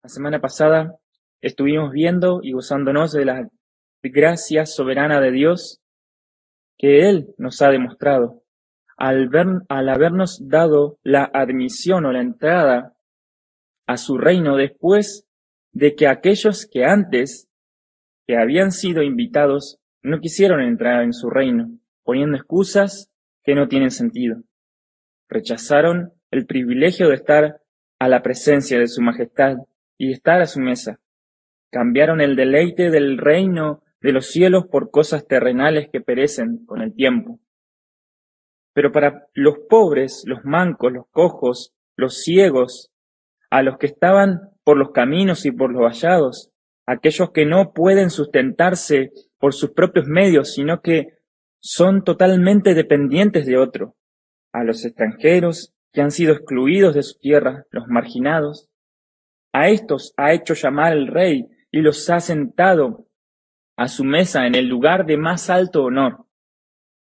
La semana pasada estuvimos viendo y gozándonos de la gracia soberana de Dios que Él nos ha demostrado al habernos dado la admisión o la entrada a su reino después de que aquellos que antes que habían sido invitados no quisieron entrar en su reino, poniendo excusas que no tienen sentido. Rechazaron el privilegio de estar a la presencia de su majestad y de estar a su mesa. Cambiaron el deleite del reino de los cielos por cosas terrenales que perecen con el tiempo. Pero para los pobres, los mancos, los cojos, los ciegos, a los que estaban por los caminos y por los vallados, aquellos que no pueden sustentarse por sus propios medios, sino que son totalmente dependientes de otro, a los extranjeros que han sido excluidos de su tierra, los marginados, a estos ha hecho llamar el rey y los ha sentado a su mesa en el lugar de más alto honor,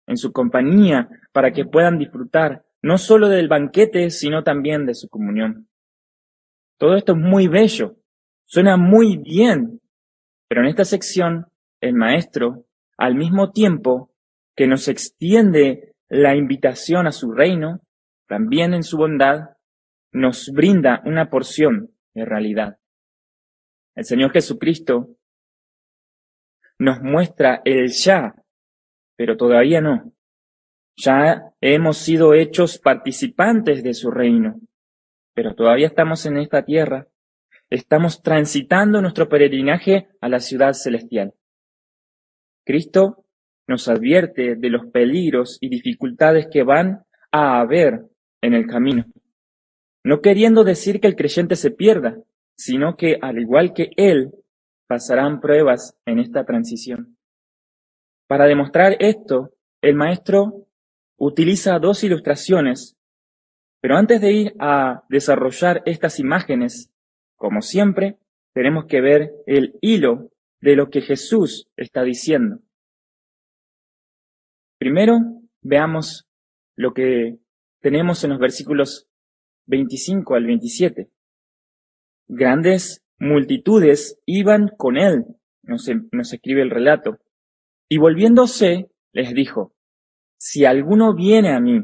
en su compañía, para que puedan disfrutar no solo del banquete, sino también de su comunión. Todo esto es muy bello, suena muy bien, pero en esta sección el maestro, al mismo tiempo que nos extiende la invitación a su reino, también en su bondad, nos brinda una porción de realidad. El Señor Jesucristo nos muestra el ya, pero todavía no. Ya hemos sido hechos participantes de su reino, pero todavía estamos en esta tierra. Estamos transitando nuestro peregrinaje a la ciudad celestial. Cristo nos advierte de los peligros y dificultades que van a haber en el camino, no queriendo decir que el creyente se pierda, sino que, al igual que él, pasarán pruebas en esta transición. Para demostrar esto, el maestro utiliza dos ilustraciones, pero antes de ir a desarrollar estas imágenes, como siempre, tenemos que ver el hilo de lo que Jesús está diciendo. Primero, veamos lo que tenemos en los versículos 25 al 27. Grandes multitudes iban con él, nos escribe el relato, y volviéndose les dijo: si alguno viene a mí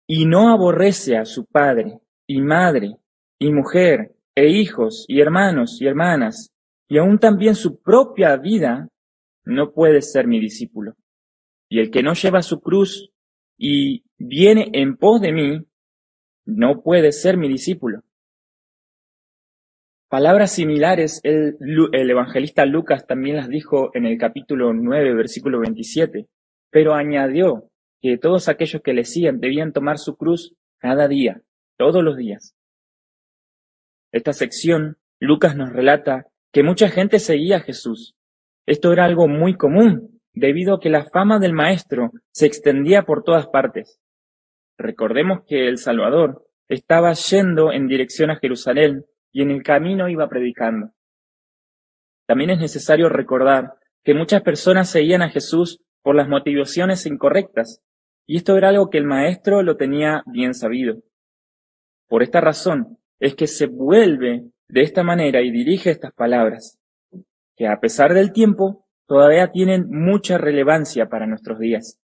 y no aborrece a su padre y madre y mujer e hijos y hermanos y hermanas y aún también su propia vida, no puede ser mi discípulo. Y el que no lleva su cruz y viene en pos de mí, no puede ser mi discípulo. Palabras similares el evangelista Lucas también las dijo en el capítulo 9, versículo 27, pero añadió que todos aquellos que le siguen debían tomar su cruz cada día, todos los días. Esta sección, Lucas nos relata que mucha gente seguía a Jesús. Esto era algo muy común, debido a que la fama del Maestro se extendía por todas partes. Recordemos que el Salvador estaba yendo en dirección a Jerusalén y en el camino iba predicando. También es necesario recordar que muchas personas seguían a Jesús por las motivaciones incorrectas, y esto era algo que el Maestro lo tenía bien sabido. Por esta razón es que se vuelve de esta manera y dirige estas palabras, que a pesar del tiempo, todavía tienen mucha relevancia para nuestros días.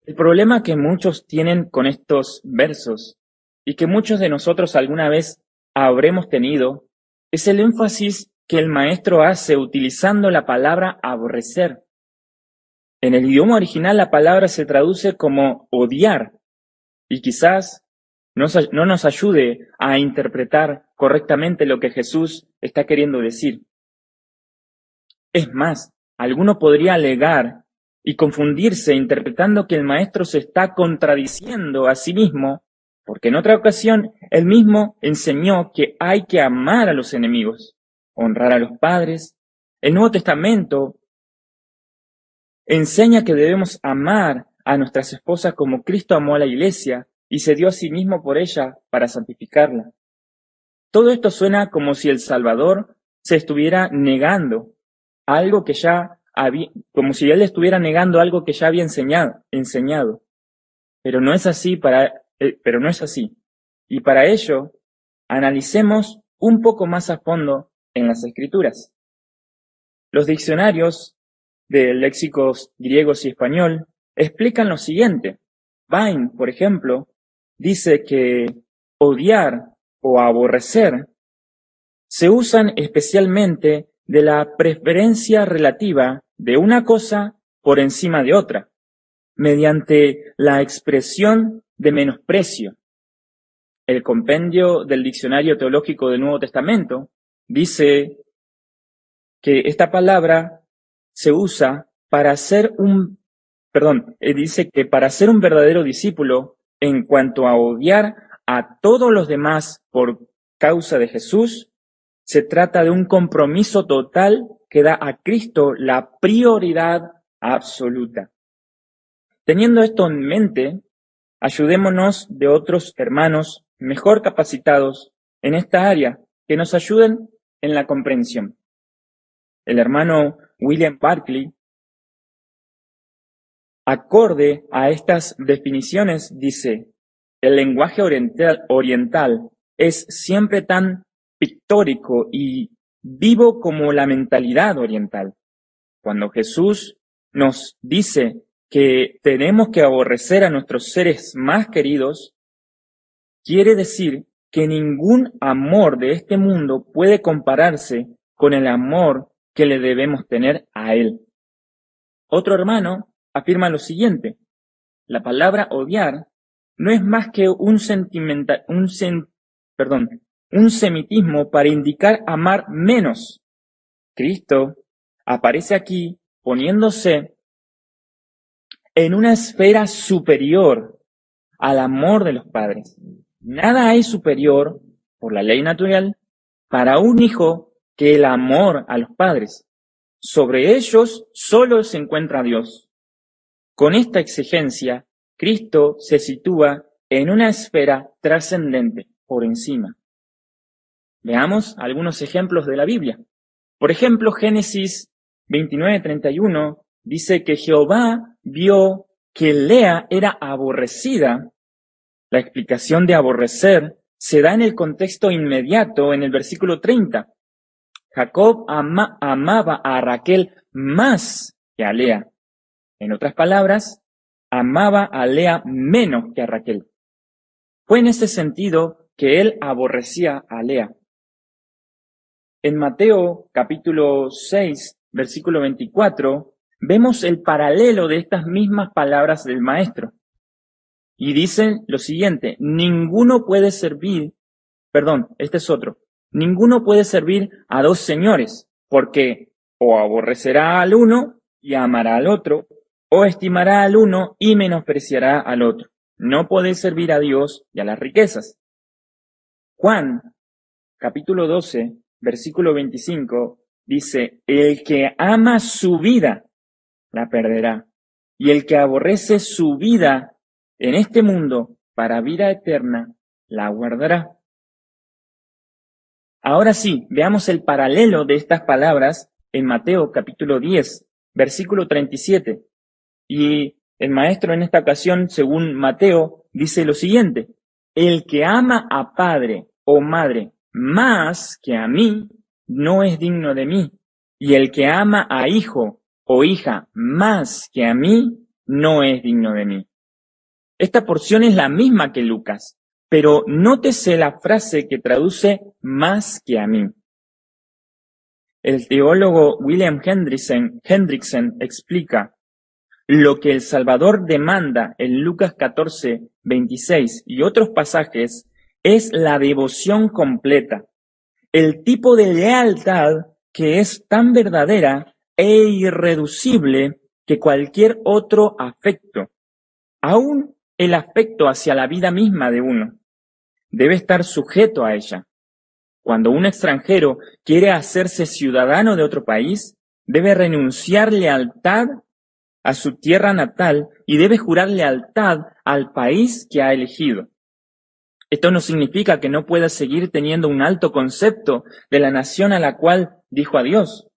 El problema que muchos tienen con estos versos, y que muchos de nosotros alguna vez habremos tenido, es el énfasis que el maestro hace utilizando la palabra aborrecer. En el idioma original la palabra se traduce como odiar, y quizás no nos ayude a interpretar correctamente lo que Jesús está queriendo decir. Es más, alguno podría alegar y confundirse interpretando que el maestro se está contradiciendo a sí mismo, porque en otra ocasión él mismo enseñó que hay que amar a los enemigos, honrar a los padres. El Nuevo Testamento enseña que debemos amar a nuestras esposas como Cristo amó a la iglesia y se dio a sí mismo por ella para santificarla. Todo esto suena como si el Salvador se estuviera negando algo que ya había, como si él estuviera negando algo que ya había enseñado. Pero no es así. Y para ello, analicemos un poco más a fondo en las Escrituras. Los diccionarios de léxicos griegos y español explican lo siguiente. Vine, por ejemplo, dice que odiar o aborrecer se usan especialmente de la preferencia relativa de una cosa por encima de otra, mediante la expresión de menosprecio. El compendio del Diccionario Teológico del Nuevo Testamento dice que esta palabra se usa para dice que para ser un verdadero discípulo en cuanto a odiar a todos los demás por causa de Jesús, se trata de un compromiso total que da a Cristo la prioridad absoluta. Teniendo esto en mente, ayudémonos de otros hermanos mejor capacitados en esta área que nos ayuden en la comprensión. El hermano William Barclay, acorde a estas definiciones, dice: el lenguaje oriental es siempre tan pictórico y vivo como la mentalidad oriental. Cuando Jesús nos dice que tenemos que aborrecer a nuestros seres más queridos, quiere decir que ningún amor de este mundo puede compararse con el amor que le debemos tener a Él. Otro hermano afirma lo siguiente: la palabra odiar no es más que un semitismo para indicar amar menos. Cristo aparece aquí poniéndose en una esfera superior al amor de los padres. Nada hay superior, por la ley natural, para un hijo que el amor a los padres. Sobre ellos solo se encuentra Dios. Con esta exigencia, Cristo se sitúa en una esfera trascendente, por encima. Veamos algunos ejemplos de la Biblia. Por ejemplo, Génesis 29:31 dice que Jehová vio que Lea era aborrecida. La explicación de aborrecer se da en el contexto inmediato en el versículo 30. Jacob amaba a Raquel más que a Lea. En otras palabras, amaba a Lea menos que a Raquel. Fue en ese sentido que él aborrecía a Lea. En Mateo capítulo 6, versículo 24, vemos el paralelo de estas mismas palabras del Maestro. Y dicen lo siguiente: ninguno puede servir a dos señores, porque o aborrecerá al uno y amará al otro, o estimará al uno y menospreciará al otro. No podéis servir a Dios y a las riquezas. Juan, capítulo 12, versículo 25, dice: el que ama su vida, la perderá, y el que aborrece su vida en este mundo para vida eterna, la guardará. Ahora sí, veamos el paralelo de estas palabras en Mateo capítulo 10, versículo 37. Y el Maestro en esta ocasión, según Mateo, dice lo siguiente: el que ama a padre o madre más que a mí, no es digno de mí. Y el que ama a hijo o hija más que a mí, no es digno de mí. Esta porción es la misma que Lucas, pero nótese la frase que traduce más que a mí. El teólogo William Hendrickson explica: lo que el Salvador demanda en Lucas 14, 26 y otros pasajes es la devoción completa, el tipo de lealtad que es tan verdadera e irreducible que cualquier otro afecto, aún el afecto hacia la vida misma de uno, debe estar sujeto a ella. Cuando un extranjero quiere hacerse ciudadano de otro país, debe renunciar lealtad a su tierra natal y debe jurar lealtad al país que ha elegido. Esto no significa que no pueda seguir teniendo un alto concepto de la nación a la cual dijo adiós,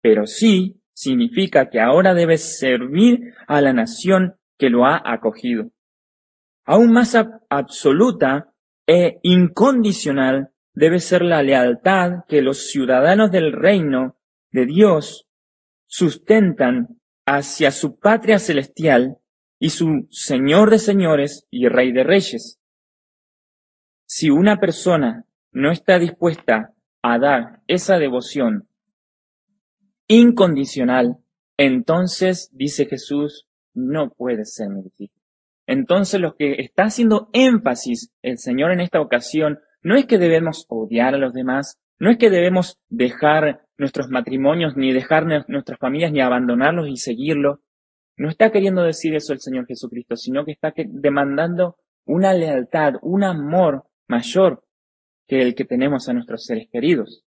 pero sí significa que ahora debe servir a la nación que lo ha acogido. Aún más absoluta e incondicional debe ser la lealtad que los ciudadanos del reino de Dios sustentan hacia su patria celestial y su Señor de señores y Rey de reyes. Si una persona no está dispuesta a dar esa devoción incondicional, entonces, dice Jesús, no puede ser mi discípulo. Entonces, lo que está haciendo énfasis el Señor en esta ocasión no es que debemos odiar a los demás, no es que debemos dejar nuestros matrimonios, ni dejar nuestras familias, ni abandonarlos y seguirlos. No está queriendo decir eso el Señor Jesucristo, sino que está demandando una lealtad, un amor mayor que el que tenemos a nuestros seres queridos.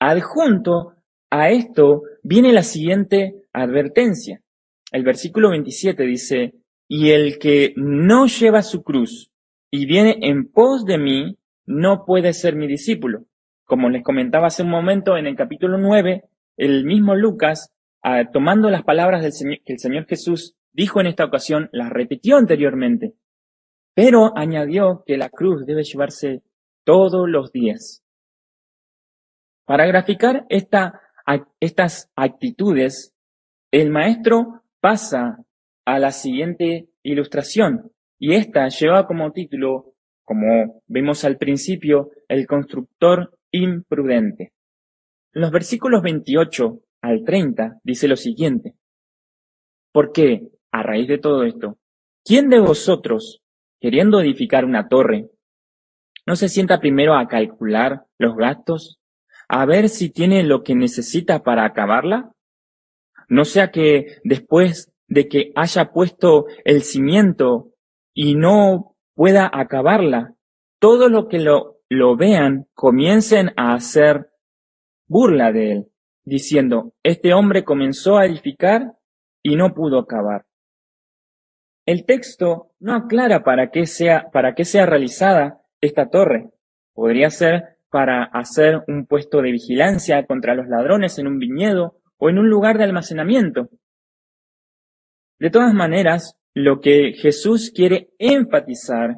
Adjunto a esto viene la siguiente advertencia. El versículo 27 dice, y el que no lleva su cruz y viene en pos de mí, no puede ser mi discípulo. Como les comentaba hace un momento en el capítulo 9, el mismo Lucas, tomando las palabras que el Señor Jesús dijo en esta ocasión, las repitió anteriormente, pero añadió que la cruz debe llevarse todos los días. Para graficar estas actitudes, el maestro pasa a la siguiente ilustración, y esta lleva como título, como vimos al principio, el constructor imprudente. En los versículos 28 al 30 dice lo siguiente, porque, a raíz de todo esto, ¿quién de vosotros, queriendo edificar una torre, no se sienta primero a calcular los gastos, a ver si tiene lo que necesita para acabarla? No sea que después de que haya puesto el cimiento y no pueda acabarla, todo lo que lo vean comiencen a hacer burla de él, diciendo, este hombre comenzó a edificar y no pudo acabar. El texto no aclara para qué sea realizada esta torre. Podría ser para hacer un puesto de vigilancia contra los ladrones en un viñedo o en un lugar de almacenamiento. De todas maneras, lo que Jesús quiere enfatizar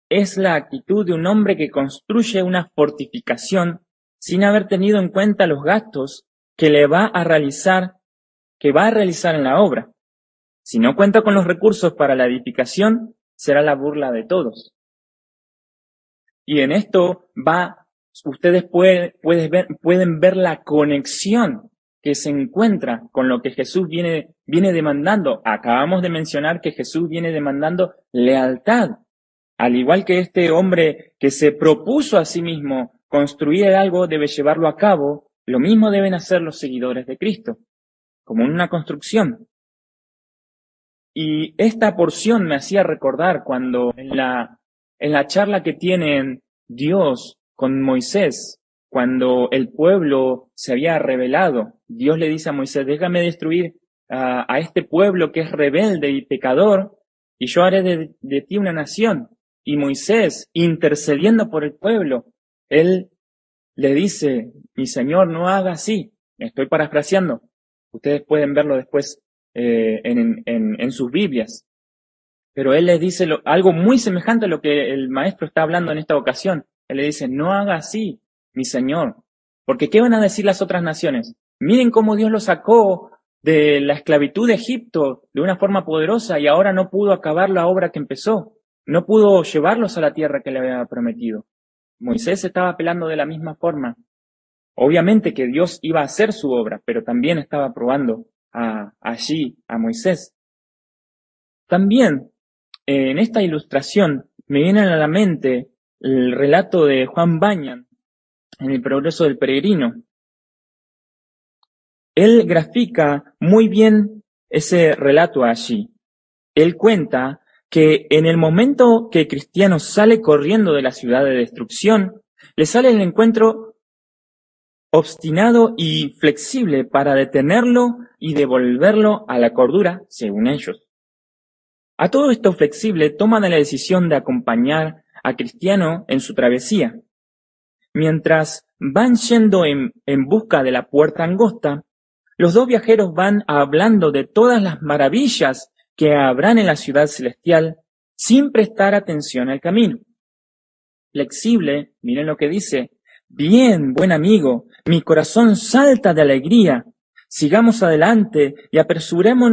es la actitud de un hombre que construye una fortificación sin haber tenido en cuenta los gastos que va a realizar en la obra. Si no cuenta con los recursos para la edificación, será la burla de todos. Y en esto ustedes pueden ver la conexión que se encuentra con lo que Jesús viene demandando. Acabamos de mencionar que Jesús viene demandando lealtad. Al igual que este hombre que se propuso a sí mismo construir algo, debe llevarlo a cabo, lo mismo deben hacer los seguidores de Cristo, como en una construcción. Y esta porción me hacía recordar cuando en la charla que tienen Dios con Moisés, cuando el pueblo se había rebelado, Dios le dice a Moisés, déjame destruir a este pueblo que es rebelde y pecador, y yo haré de ti una nación. Y Moisés, intercediendo por el pueblo, él le dice, mi Señor, no haga así. Estoy parafraseando. Ustedes pueden verlo después en sus Biblias. Pero él les dice algo muy semejante a lo que el maestro está hablando en esta ocasión. Él le dice, no haga así, mi Señor. Porque ¿qué van a decir las otras naciones? Miren cómo Dios los sacó de la esclavitud de Egipto de una forma poderosa y ahora no pudo acabar la obra que empezó. No pudo llevarlos a la tierra que le había prometido. Moisés estaba apelando de la misma forma. Obviamente que Dios iba a hacer su obra, pero también estaba probando allí a Moisés. También en esta ilustración me viene a la mente el relato de Juan Bunyan en El progreso del peregrino. Él grafica muy bien ese relato allí. Él cuenta que en el momento que Cristiano sale corriendo de la ciudad de destrucción, le sale el encuentro obstinado y flexible para detenerlo y devolverlo a la cordura, según ellos. A todo esto flexible toman la decisión de acompañar a Cristiano en su travesía. Mientras van yendo en busca de la puerta angosta, los dos viajeros van hablando de todas las maravillas que habrán en la ciudad celestial sin prestar atención al camino. Flexible, miren lo que dice: bien, buen amigo, mi corazón salta de alegría. Sigamos adelante y apresuremos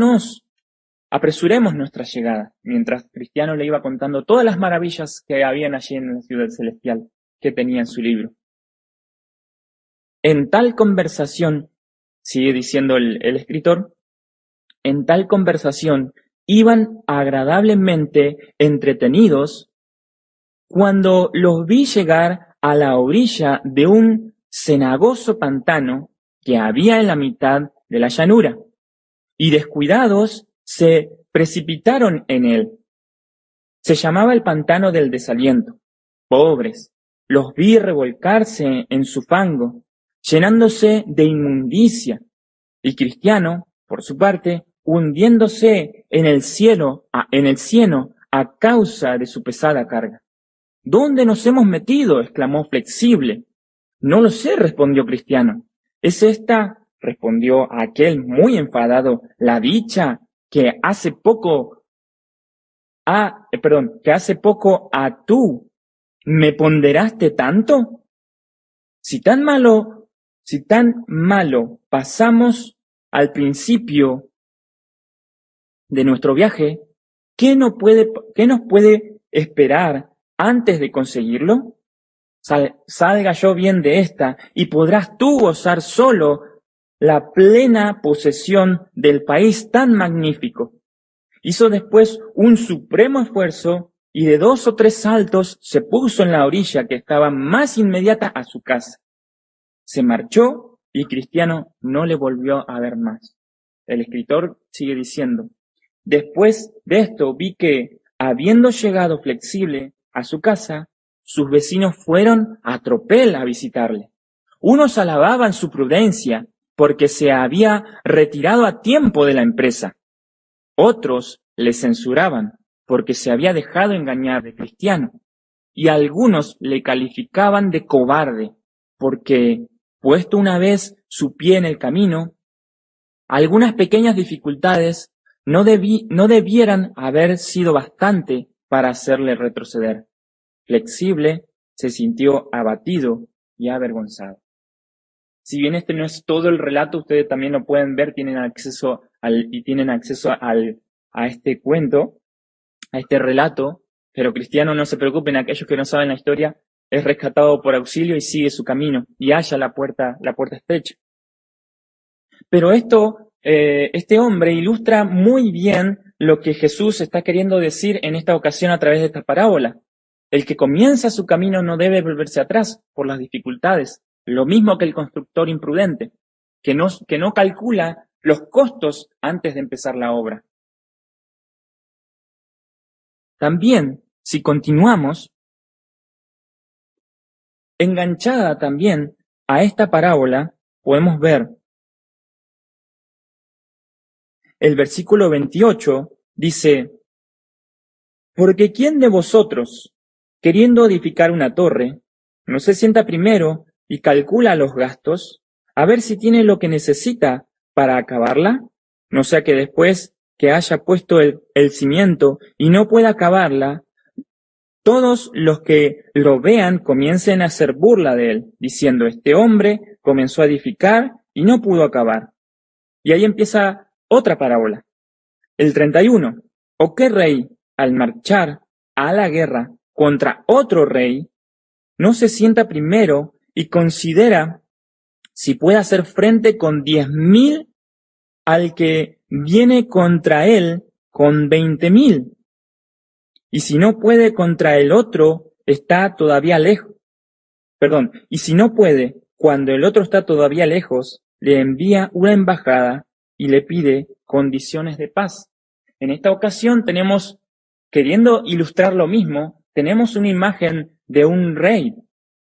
nuestra llegada. Mientras Cristiano le iba contando todas las maravillas que habían allí en la ciudad celestial que tenía en su libro. En tal conversación, sigue diciendo el escritor, en tal conversación iban agradablemente entretenidos cuando los vi llegar a la orilla de un cenagoso pantano que había en la mitad de la llanura, y descuidados se precipitaron en él. Se llamaba el pantano del desaliento. Pobres, los vi revolcarse en su fango, llenándose de inmundicia, y Cristiano, por su parte, hundiéndose en el cieno a causa de su pesada carga. ¿Dónde nos hemos metido?, exclamó Flexible. No lo sé, respondió Cristiano. ¿Es esta, respondió aquel muy enfadado, la dicha que hace poco a tú me ponderaste tanto? Si tan malo pasamos al principio de nuestro viaje, ¿qué nos puede esperar antes de conseguirlo? Salga yo bien de esta, y podrás tú gozar solo la plena posesión del país tan magnífico. Hizo después un supremo esfuerzo, y de 2 o 3 saltos se puso en la orilla que estaba más inmediata a su casa. Se marchó, y Cristiano no le volvió a ver más. El escritor sigue diciendo: después de esto vi que, habiendo llegado Flexible a su casa, sus vecinos fueron a tropel a visitarle. Unos alababan su prudencia porque se había retirado a tiempo de la empresa. Otros le censuraban porque se había dejado engañar de Cristiano. Y algunos le calificaban de cobarde porque, puesto una vez su pie en el camino, algunas pequeñas dificultades no debieran haber sido bastante para hacerle retroceder. Flexible se sintió abatido y avergonzado. Si bien este no es todo el relato, ustedes también lo pueden ver, tienen acceso a este cuento, a este relato, pero Cristiano, no se preocupen, aquellos que no saben la historia, es rescatado por auxilio y sigue su camino y halla la puerta estrecha. Pero este hombre ilustra muy bien lo que Jesús está queriendo decir en esta ocasión a través de esta parábola. El que comienza su camino no debe volverse atrás por las dificultades, lo mismo que el constructor imprudente, que no calcula los costos antes de empezar la obra. También, si continuamos, enganchada también a esta parábola, podemos ver el versículo 28, dice: porque ¿quién de vosotros, queriendo edificar una torre, no se sienta primero y calcula los gastos, a ver si tiene lo que necesita para acabarla? No sea que después que haya puesto el cimiento y no pueda acabarla, todos los que lo vean comiencen a hacer burla de él, diciendo: este hombre comenzó a edificar y no pudo acabar. Y ahí empieza otra parábola. El 31. ¿O qué rey, al marchar a la guerra contra otro rey, no se sienta primero y considera si puede hacer frente con 10.000 al que viene contra él con 20.000? Y si no puede contra el otro, está todavía lejos. Y si no puede, cuando el otro está todavía lejos, le envía una embajada y le pide condiciones de paz. En esta ocasión tenemos, queriendo ilustrar lo mismo, tenemos una imagen de un rey.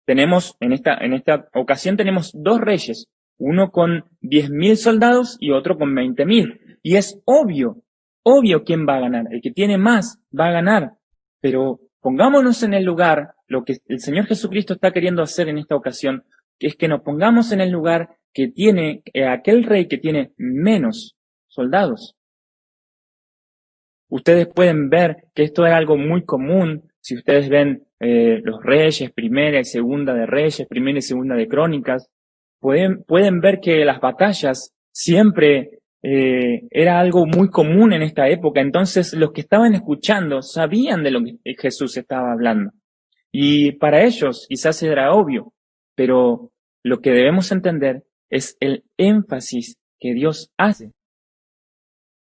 En esta ocasión tenemos 2 reyes, uno con 10.000 soldados y otro con 20.000. Y es obvio quién va a ganar. El que tiene más va a ganar. Pero pongámonos en el lugar, lo que el Señor Jesucristo está queriendo hacer en esta ocasión, que es que nos pongamos en el lugar que tiene aquel rey que tiene menos soldados. Ustedes pueden ver que esto era algo muy común, Si ustedes ven los Reyes, Primera y Segunda de Reyes, Primera y Segunda de Crónicas, pueden ver que las batallas siempre era algo muy común en esta época. Entonces los que estaban escuchando sabían de lo que Jesús estaba hablando. Y para ellos quizás era obvio, pero lo que debemos entender es el énfasis que Dios hace.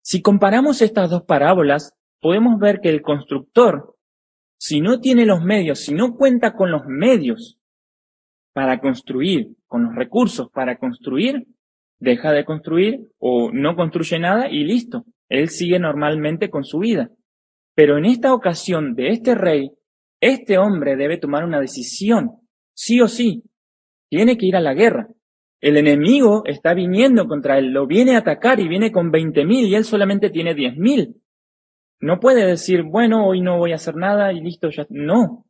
Si comparamos estas dos parábolas, podemos ver que el constructor, si no tiene los medios, si no cuenta con los medios para construir, con los recursos para construir, deja de construir o no construye nada y listo. Él sigue normalmente con su vida. Pero en esta ocasión de este rey, este hombre debe tomar una decisión, sí o sí. Tiene que ir a la guerra. El enemigo está viniendo contra él, lo viene a atacar y viene con 20.000 y él solamente tiene 10.000. No puede decir, bueno, hoy no voy a hacer nada y listo, ya. No.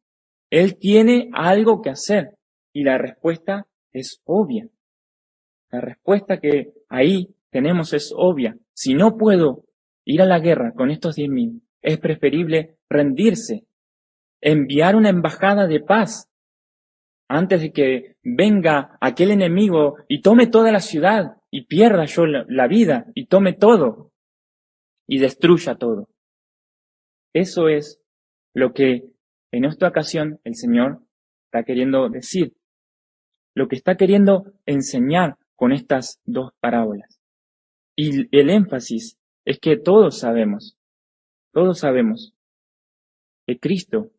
Él tiene algo que hacer y la respuesta es obvia. La respuesta que ahí tenemos es obvia. Si no puedo ir a la guerra con estos 10.000, es preferible rendirse, enviar una embajada de paz antes de que venga aquel enemigo y tome toda la ciudad y pierda yo la vida y tome todo y destruya todo. Eso es lo que en esta ocasión el Señor está queriendo decir, lo que está queriendo enseñar con estas dos parábolas. Y el énfasis es que todos sabemos que Cristo,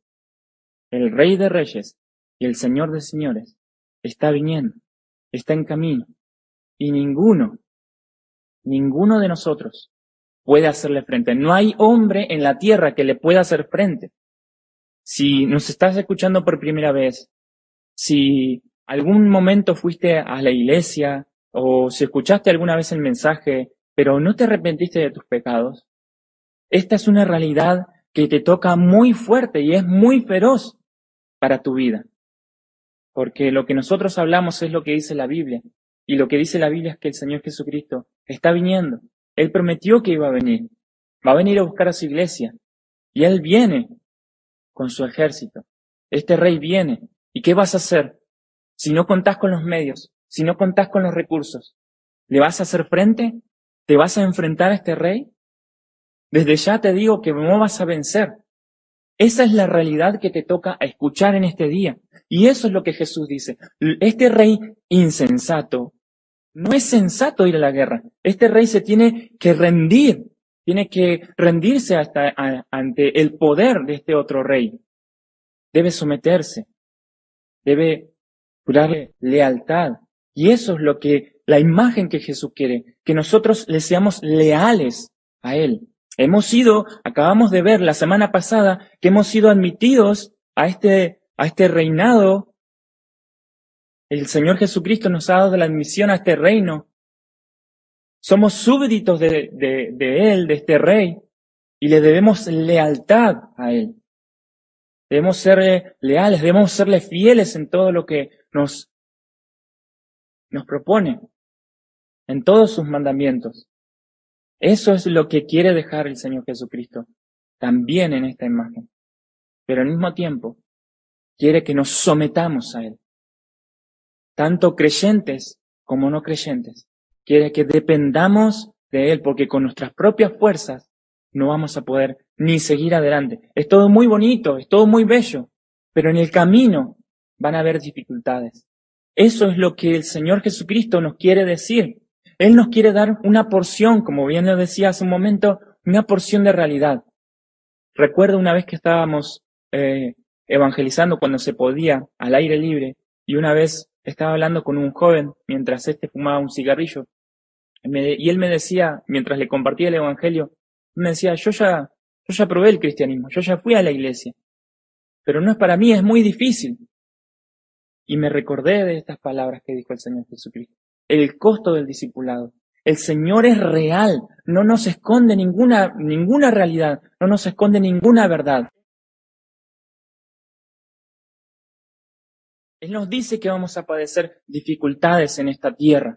el Rey de Reyes y el Señor de Señores, está viniendo, está en camino, y ninguno de nosotros puede hacerle frente. No hay hombre en la tierra que le pueda hacer frente. Si nos estás escuchando por primera vez, si algún momento fuiste a la iglesia o si escuchaste alguna vez el mensaje, pero no te arrepentiste de tus pecados, esta es una realidad que te toca muy fuerte y es muy feroz para tu vida. Porque lo que nosotros hablamos es lo que dice la Biblia. Y lo que dice la Biblia es que el Señor Jesucristo está viniendo. Él prometió que iba a venir. Va a venir a buscar a su iglesia. Y Él viene con su ejército. Este rey viene. ¿Y qué vas a hacer? Si no contás con los medios, si no contás con los recursos, ¿le vas a hacer frente? ¿Te vas a enfrentar a este rey? Desde ya te digo que no vas a vencer. Esa es la realidad que te toca escuchar en este día. Y eso es lo que Jesús dice. Este rey insensato, no es sensato ir a la guerra. Este rey se tiene que rendir, tiene que rendirse ante el poder de este otro rey. Debe someterse, debe jurarle lealtad. Y eso es lo que, la imagen que Jesús quiere, que nosotros le seamos leales a Él. Acabamos de ver la semana pasada que hemos sido admitidos a este reinado. El Señor Jesucristo nos ha dado la admisión a este reino. Somos súbditos de Él, de este Rey, y le debemos lealtad a Él. Debemos serle leales, debemos serle fieles en todo lo que nos propone, en todos sus mandamientos. Eso es lo que quiere dejar el Señor Jesucristo, también en esta imagen. Pero al mismo tiempo, quiere que nos sometamos a Él. Tanto creyentes como no creyentes. Quiere que dependamos de Él, porque con nuestras propias fuerzas no vamos a poder ni seguir adelante. Es todo muy bonito, es todo muy bello, pero en el camino van a haber dificultades. Eso es lo que el Señor Jesucristo nos quiere decir. Él nos quiere dar una porción, como bien lo decía hace un momento, una porción de realidad. Recuerdo una vez que estábamos evangelizando cuando se podía, al aire libre, y una vez estaba hablando con un joven mientras fumaba un cigarrillo, y él me decía, mientras le compartía el evangelio, me decía, yo ya probé el cristianismo, yo ya fui a la iglesia, pero no es para mí, es muy difícil. Y me recordé de estas palabras que dijo el Señor Jesucristo. El costo del discipulado. El Señor es real, no nos esconde ninguna realidad, no nos esconde ninguna verdad. Él nos dice que vamos a padecer dificultades en esta tierra,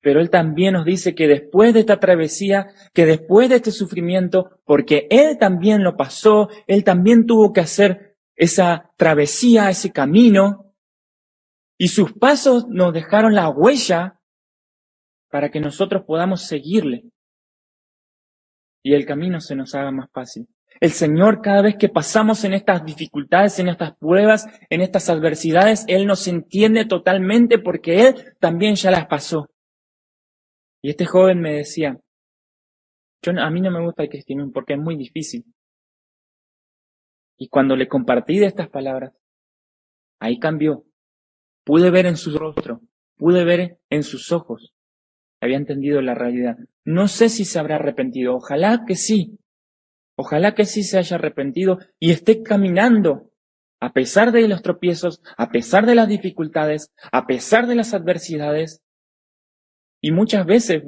Pero Él también nos dice que después de esta travesía, que después de este sufrimiento, porque Él también lo pasó, Él también tuvo que hacer esa travesía, ese camino, y sus pasos nos dejaron la huella para que nosotros podamos seguirle y el camino se nos haga más fácil. El Señor, cada vez que pasamos en estas dificultades, en estas pruebas, en estas adversidades, Él nos entiende totalmente porque Él también ya las pasó. Y este joven me decía, a mí no me gusta el cristianismo porque es muy difícil. Y cuando le compartí de estas palabras, ahí cambió. Pude ver en su rostro, pude ver en sus ojos. Había entendido la realidad. No sé si se habrá arrepentido, ojalá que sí. Ojalá que sí se haya arrepentido y esté caminando, a pesar de los tropiezos, a pesar de las dificultades, a pesar de las adversidades. Y muchas veces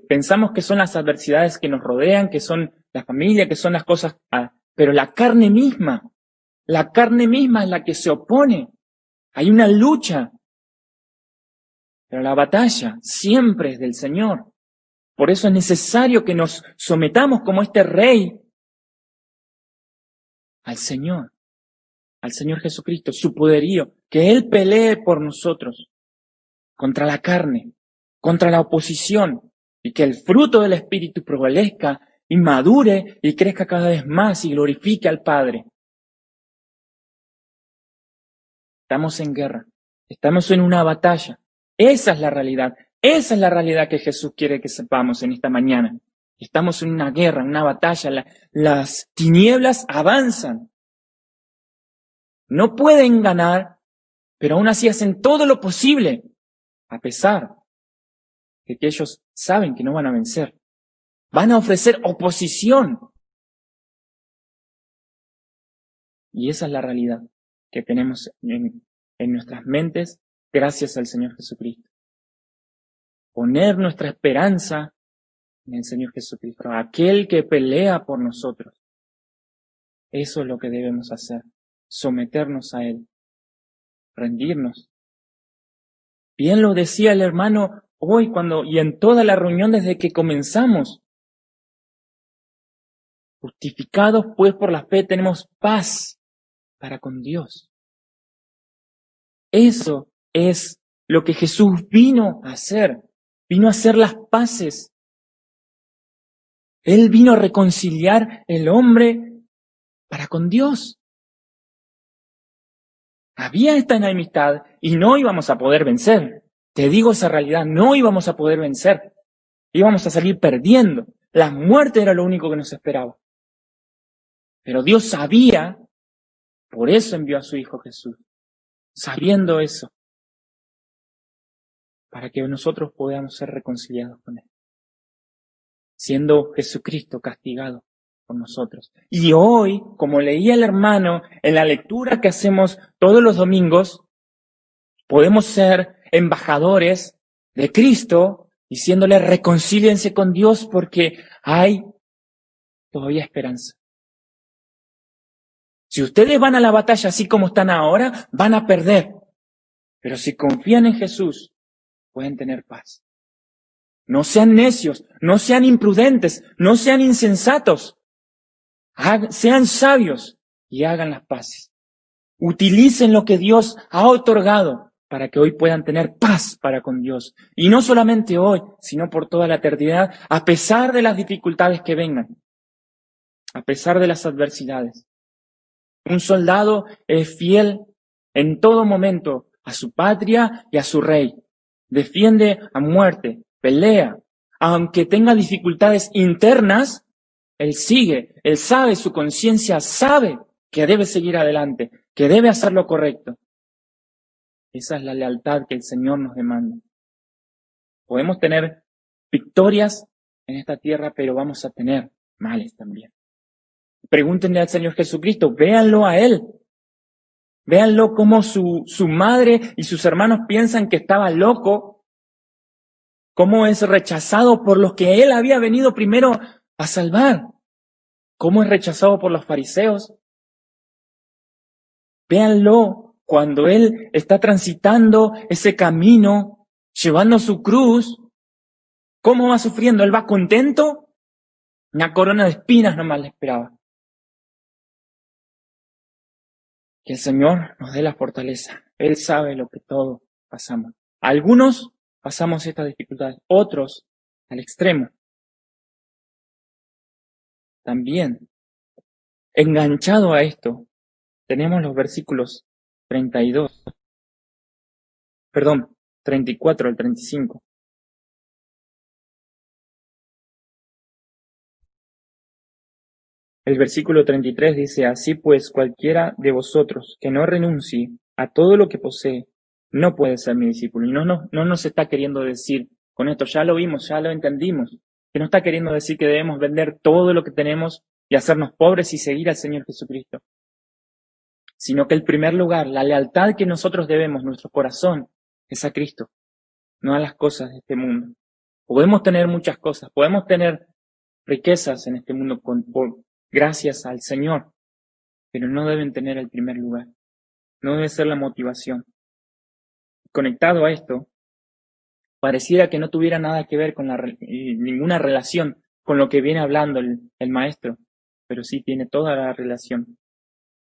pensamos que son las adversidades que nos rodean, que son la familia, que son las cosas, pero la carne misma es la que se opone. Hay una lucha, pero la batalla siempre es del Señor. Por eso es necesario que nos sometamos como este rey al Señor Jesucristo, su poderío, que Él pelee por nosotros contra la carne, contra la oposición, y que el fruto del Espíritu prevalezca y madure y crezca cada vez más y glorifique al Padre. Estamos en guerra, estamos en una batalla. Esa es la realidad que Jesús quiere que sepamos en esta mañana. Estamos en una guerra, en una batalla, las tinieblas avanzan. No pueden ganar, pero aún así hacen todo lo posible, a pesar de que ellos saben que no van a vencer. Van a ofrecer oposición. Y esa es la realidad que tenemos en nuestras mentes gracias al Señor Jesucristo. Poner nuestra esperanza en el Señor Jesucristo, aquel que pelea por nosotros. Eso es lo que debemos hacer, someternos a Él, rendirnos. Bien lo decía el hermano hoy y en toda la reunión desde que comenzamos. Justificados pues por la fe tenemos paz para con Dios. Eso es lo que Jesús vino a hacer las paces. Él vino a reconciliar el hombre para con Dios. Había esta enemistad y no íbamos a poder vencer. Te digo esa realidad, no íbamos a poder vencer. Íbamos a salir perdiendo. La muerte era lo único que nos esperaba. Pero Dios sabía, por eso envió a su Hijo Jesús, sabiendo eso, para que nosotros podamos ser reconciliados con Él, siendo Jesucristo castigado por nosotros. Y hoy, como leía el hermano en la lectura que hacemos todos los domingos, podemos ser embajadores de Cristo, diciéndole reconcíliense con Dios porque hay todavía esperanza. Si ustedes van a la batalla así como están ahora, van a perder. Pero si confían en Jesús, pueden tener paz. No sean necios, no sean imprudentes, no sean insensatos. Sean sabios y hagan las paces. Utilicen lo que Dios ha otorgado para que hoy puedan tener paz para con Dios. Y no solamente hoy, sino por toda la eternidad, a pesar de las dificultades que vengan, a pesar de las adversidades. Un soldado es fiel en todo momento a su patria y a su rey. Defiende a muerte, pelea. Aunque tenga dificultades internas, él sigue, él sabe, su conciencia sabe que debe seguir adelante, que debe hacer lo correcto. Esa es la lealtad que el Señor nos demanda. Podemos tener victorias en esta tierra, pero vamos a tener males también. Pregúntenle al Señor Jesucristo, véanlo a Él. Véanlo cómo su madre y sus hermanos piensan que estaba loco, cómo es rechazado por los que Él había venido primero a salvar, cómo es rechazado por los fariseos. Véanlo cuando Él está transitando ese camino llevando su cruz, ¿cómo va sufriendo? ¿Él va contento? Una corona de espinas nomás le esperaba. Que el Señor nos dé la fortaleza. Él sabe lo que todos pasamos. Algunos pasamos estas dificultades, otros al extremo. También, enganchado a esto, tenemos los versículos 34 al 35. El versículo 33 dice, así pues cualquiera de vosotros que no renuncie a todo lo que posee, no puede ser mi discípulo. Y no nos está queriendo decir, con esto ya lo vimos, ya lo entendimos, que no está queriendo decir que debemos vender todo lo que tenemos y hacernos pobres y seguir al Señor Jesucristo. Sino que el primer lugar, la lealtad que nosotros debemos, nuestro corazón, es a Cristo, no a las cosas de este mundo. Podemos tener muchas cosas, podemos tener riquezas en este mundo gracias al Señor, pero no deben tener el primer lugar, no debe ser la motivación. Conectado a esto, pareciera que no tuviera nada que ver con ninguna relación con lo que viene hablando el maestro, pero sí tiene toda la relación.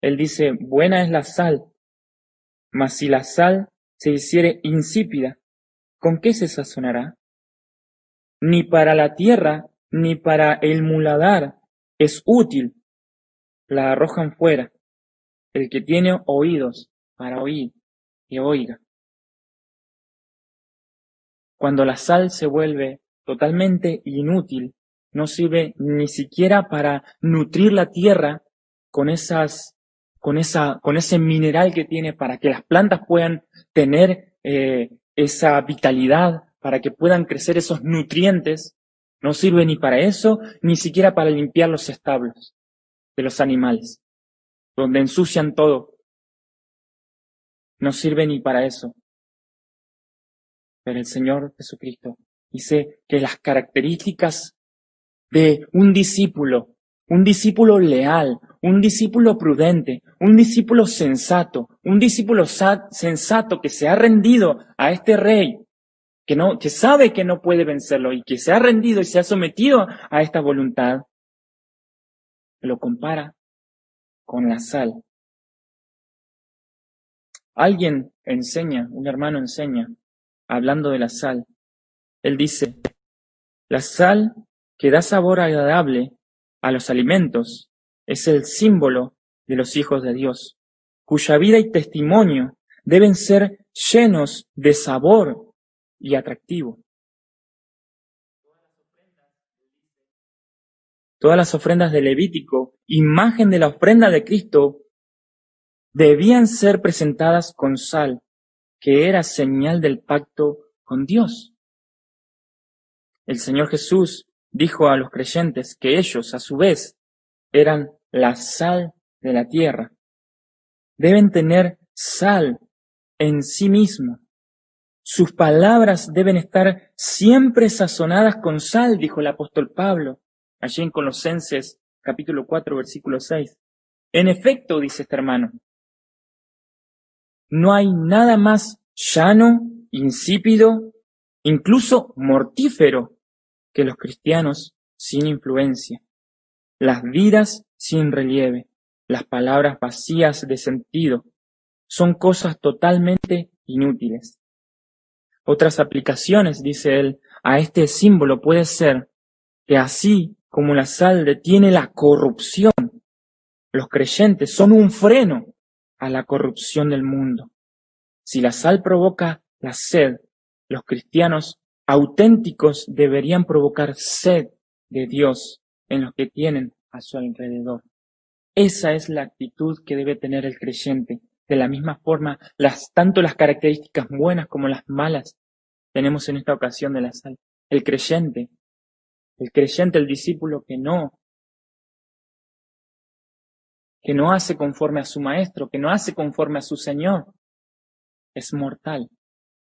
Él dice, buena es la sal, mas si la sal se hiciere insípida, ¿con qué se sazonará? Ni para la tierra, ni para el muladar es útil, la arrojan fuera. El que tiene oídos para oír, que oiga. Cuando la sal se vuelve totalmente inútil, no sirve ni siquiera para nutrir la tierra con ese mineral que tiene para que las plantas puedan tener esa vitalidad, para que puedan crecer esos nutrientes. No sirve ni para eso, ni siquiera para limpiar los establos de los animales, donde ensucian todo. No sirve ni para eso. Pero el Señor Jesucristo dice que las características de un discípulo leal, un discípulo prudente, un discípulo sensato, un discípulo sensato que se ha rendido a este rey, que sabe que no puede vencerlo y que se ha rendido y se ha sometido a esta voluntad, lo compara con la sal. Alguien enseña, un hermano enseña, hablando de la sal. Él dice, la sal que da sabor agradable a los alimentos es el símbolo de los hijos de Dios, cuya vida y testimonio deben ser llenos de sabor y atractivo. Todas las ofrendas de Levítico, imagen de la ofrenda de Cristo, debían ser presentadas con sal, que era señal del pacto con Dios. El Señor Jesús dijo a los creyentes que ellos, a su vez, eran la sal de la tierra. Deben tener sal en sí mismo. Sus palabras deben estar siempre sazonadas con sal, dijo el apóstol Pablo, allí en Colosenses capítulo 4, versículo 6. En efecto, dice este hermano, no hay nada más llano, insípido, incluso mortífero que los cristianos sin influencia, las vidas sin relieve, las palabras vacías de sentido, son cosas totalmente inútiles. Otras aplicaciones, dice él, a este símbolo puede ser que así como la sal detiene la corrupción, los creyentes son un freno a la corrupción del mundo. Si la sal provoca la sed, los cristianos auténticos deberían provocar sed de Dios en los que tienen a su alrededor. Esa es la actitud que debe tener el creyente. De la misma forma, tanto las características buenas como las malas tenemos en esta ocasión de la sal. El creyente, el discípulo que no hace conforme a su maestro, que no hace conforme a su Señor, es mortal,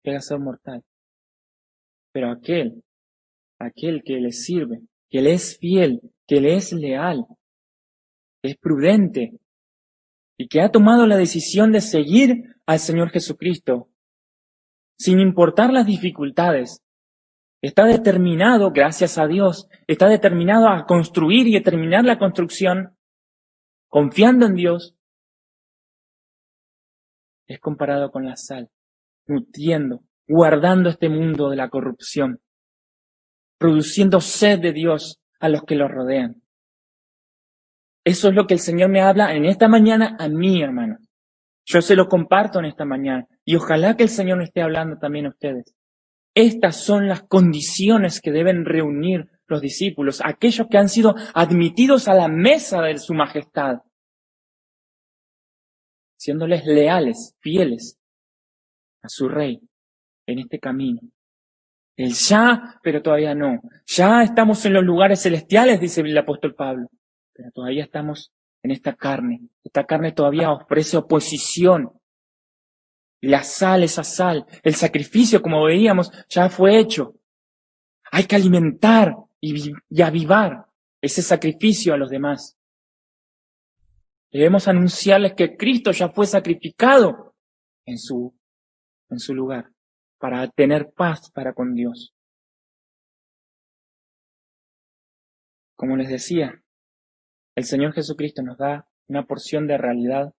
llega a ser mortal. Pero aquel que le sirve, que le es fiel, que le es leal, es prudente y que ha tomado la decisión de seguir al Señor Jesucristo, sin importar las dificultades. Está determinado, gracias a Dios, está determinado a construir y a terminar la construcción, confiando en Dios. Es comparado con la sal, nutriendo, guardando este mundo de la corrupción, produciendo sed de Dios a los que lo rodean. Eso es lo que el Señor me habla en esta mañana a mí, hermano. Yo se lo comparto en esta mañana y ojalá que el Señor me esté hablando también a ustedes. Estas son las condiciones que deben reunir los discípulos, aquellos que han sido admitidos a la mesa de su majestad, siéndoles leales, fieles a su rey en este camino. El ya, pero todavía no. Ya estamos en los lugares celestiales, dice el apóstol Pablo, pero todavía estamos en esta carne. Esta carne todavía ofrece oposición. La sal, esa sal, el sacrificio, como veíamos, ya fue hecho. Hay que alimentar y avivar ese sacrificio a los demás. Debemos anunciarles que Cristo ya fue sacrificado en su lugar para tener paz para con Dios. Como les decía, el Señor Jesucristo nos da una porción de realidad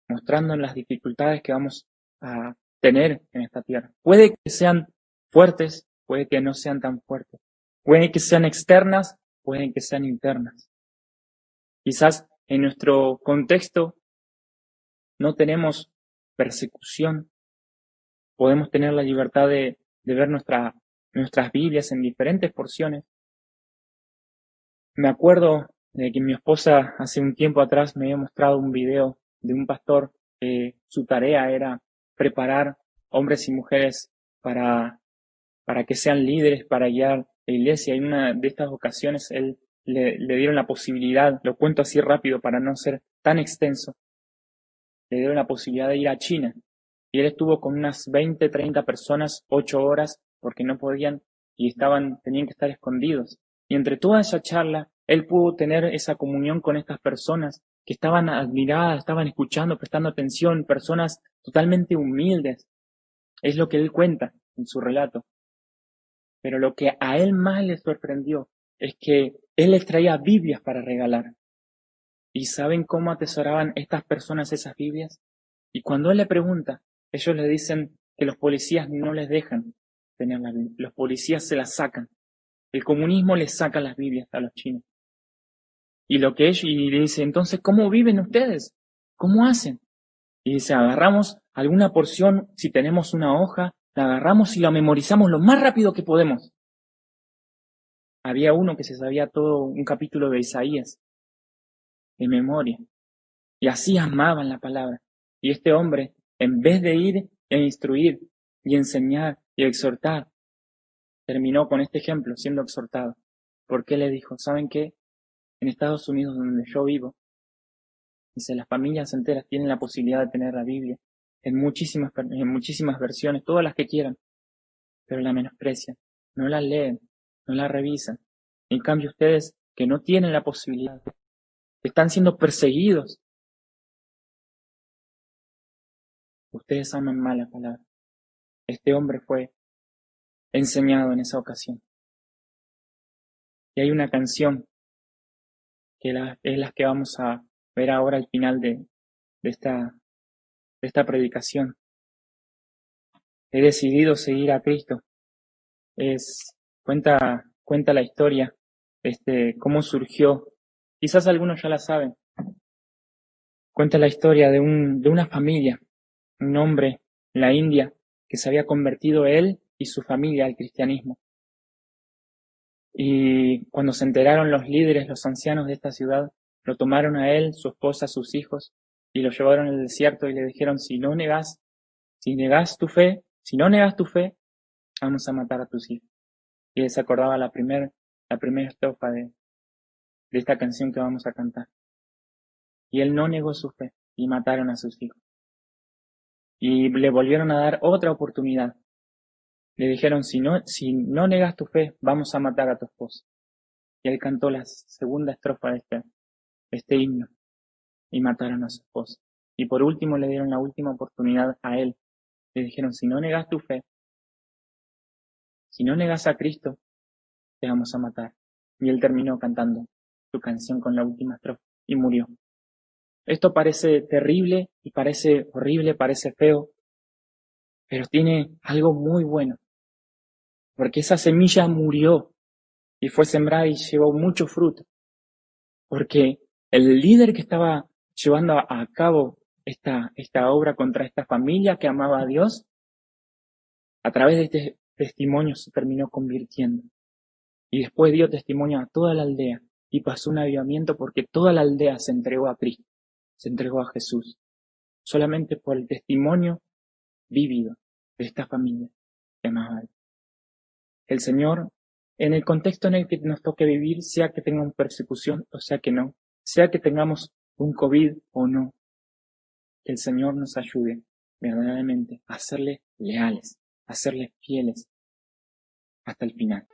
mostrándonos las dificultades que vamos a tener en esta tierra. Puede que sean fuertes, puede que no sean tan fuertes. Puede que sean externas, pueden que sean internas. Quizás en nuestro contexto no tenemos persecución. Podemos tener la libertad de ver nuestras Biblias en diferentes porciones. Me acuerdo de que mi esposa hace un tiempo atrás me había mostrado un video de un pastor que su tarea era preparar hombres y mujeres para que sean líderes, para guiar la iglesia. Y en una de estas ocasiones él le dieron la posibilidad, lo cuento así rápido para no ser tan extenso, le dieron la posibilidad de ir a China. Y él estuvo con unas 20, 30 personas, 8 horas, porque no podían y tenían que estar escondidos. Y entre toda esa charla, él pudo tener esa comunión con estas personas que estaban admiradas, estaban escuchando, prestando atención, personas totalmente humildes. Es lo que él cuenta en su relato. Pero lo que a él más le sorprendió es que él les traía Biblias para regalar. ¿Y saben cómo atesoraban estas personas esas Biblias? Y cuando él le pregunta, ellos le dicen que los policías no les dejan tener la Biblia. Los policías se las sacan. El comunismo les saca las Biblias a los chinos. Y le dice, entonces, ¿cómo viven ustedes? ¿Cómo hacen? Y dice, agarramos alguna porción, si tenemos una hoja, la agarramos y la memorizamos lo más rápido que podemos. Había uno que se sabía todo un capítulo de Isaías, de memoria. Y así amaban la palabra. Y este hombre, en vez de ir e instruir y enseñar y exhortar, terminó con este ejemplo siendo exhortado. Porque le dijo, ¿saben qué? En Estados Unidos, donde yo vivo, dice, las familias enteras tienen la posibilidad de tener la Biblia en muchísimas versiones, todas las que quieran, pero la menosprecian, no la leen, no la revisan. En cambio, ustedes que no tienen la posibilidad, están siendo perseguidos. Ustedes aman más la palabra. Este hombre fue enseñado en esa ocasión. Y hay una canción que es la que vamos a ver ahora al final de esta predicación. He decidido seguir a Cristo. Cuenta la historia, cómo surgió. Quizás algunos ya la saben. Cuenta la historia de una familia, un hombre en la India que se había convertido él y su familia al cristianismo. Y cuando se enteraron los líderes, los ancianos de esta ciudad, lo tomaron a él, su esposa, sus hijos, y lo llevaron al desierto y le dijeron, si no negas tu fe, vamos a matar a tus hijos. Y él se acordaba la primera estrofa de esta canción que vamos a cantar. Y él no negó su fe y mataron a sus hijos. Y le volvieron a dar otra oportunidad. Le dijeron, si no negas tu fe, vamos a matar a tu esposa. Y él cantó la segunda estrofa de este himno y mataron a su esposa. Y por último le dieron la última oportunidad a él Le dijeron, si no negas tu fe, si no negas a Cristo, te vamos a matar. Y él terminó cantando su canción con la última estrofa y murió. Esto parece terrible y parece horrible, parece feo, pero tiene algo muy bueno, porque esa semilla murió y fue sembrada y llevó mucho fruto, porque el líder que estaba llevando a cabo esta obra contra esta familia que amaba a Dios, a través de este testimonio se terminó convirtiendo. Y después dio testimonio a toda la aldea y pasó un avivamiento porque toda la aldea se entregó a Cristo, se entregó a Jesús, solamente por el testimonio vívido de esta familia que amaba a Dios. El Señor, en el contexto en el que nos toque vivir, sea que tengamos persecución o sea que no, sea que tengamos un COVID o no, que el Señor nos ayude verdaderamente a serle leales, a serle fieles hasta el final.